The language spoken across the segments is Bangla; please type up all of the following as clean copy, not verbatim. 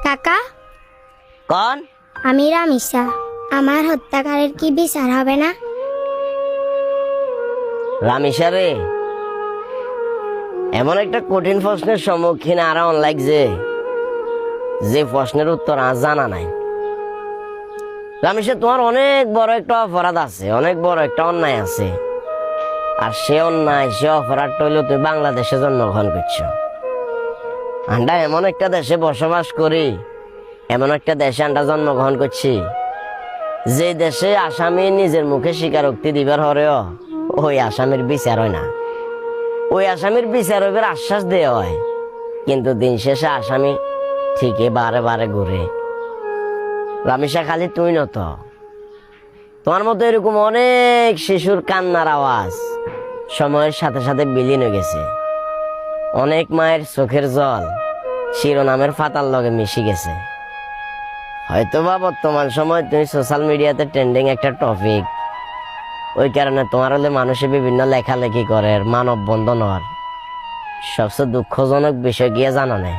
কাকা, কোন? আমি রামিসা। আমার হত্যাকারীর কি বিচার হবে না? রামিসা রে, এমন একটা কঠিন প্রশ্নের সম্মুখীন আর লাগছে যে প্রশ্নের উত্তর আজ জানা নাই। রামিসা, তোমার অনেক বড় একটা অপরাধ আছে, অনেক বড় একটা অন্যায় আছে। আর সে অন্যায়, সে অপরাধটা হইলো তুমি বাংলাদেশে জন্মগ্রহণ করছো। আমরা এমন একটা দেশে বসবাস করি, এমন একটা দেশে আমরা জন্মগ্রহণ করছি যে দেশে আসামি নিজের মুখে স্বীকারোক্তি দিবার হরেও ওই আসামির বিচার হয় না। ওই আসামির বিচার হইবার আশ্বাস দেওয়া হয়, কিন্তু দিন শেষে আসামি ঠিকই বারে বারে ঘুরে। রামিসা, খালি তুই নত, তোমার মতো এরকম অনেক শিশুর কান্নার আওয়াজ সময়ের সাথে সাথে বিলীন হয়ে গেছে। অনেক মায়ের চোখের জল শিরোনামের পাতার লগে মিশে গেছে। হয়তোবা বর্তমান সময় তুমি সোশ্যাল মিডিয়াতে ট্রেন্ডিং একটা টপিক, ওই কারণে তোমার হলে মানুষে বিভিন্ন লেখালেখি করে। মানববন্ধন হওয়ার সবচেয়ে দুঃখজনক বিষয় গিয়ে জানা নেই,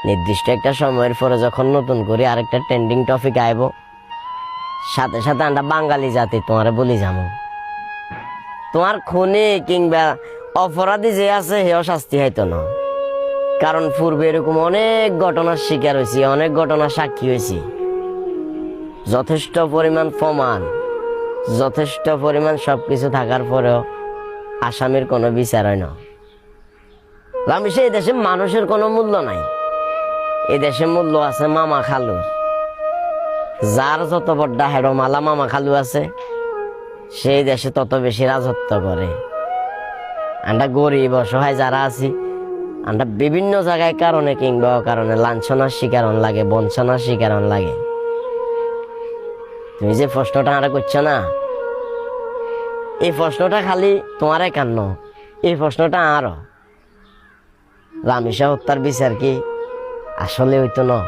নির্দিষ্ট একটা সময়ের পরে যখন নতুন করে আরেকটা ট্রেন্ডিং টপিক আইব, সাথে সাথে আমরা বাঙালি জাতি তোমারে বলি যাবো। তোমার খুনি কিংবা অপরাধী যে আছে হেও শাস্তি হইতো না, কারণ পূর্বে এরকম অনেক ঘটনার শিকার হয়েছি, অনেক ঘটনার সাক্ষী হয়েছি। যথেষ্ট পরিমাণ প্রমাণ, যথেষ্ট পরিমাণ সবকিছু থাকার পরেও আসামির কোনো বিচার হয় না। রামিসা, এই দেশে মানুষের কোনো মূল্য নাই, এই দেশে মূল্য আছে মামা খালুর। যার যত বড় হেডমালা মামা খালু আছে, সেই দেশে তত বেশি রাজত্ব করে। আমরা গরিব অসহায় যারা আছি, আমরা বিভিন্ন জায়গায় কারণে কিংবা কারণে লাঞ্ছনার শিকার লাগে, বঞ্চনার শিকার লাগে। তুমি যে প্রশ্নটা আমরা করছো না, এই প্রশ্নটা খালি তোমার কান্ন, এই প্রশ্নটা আরো। রামিসা হত্যার বিচার কি আসলে হইতো না?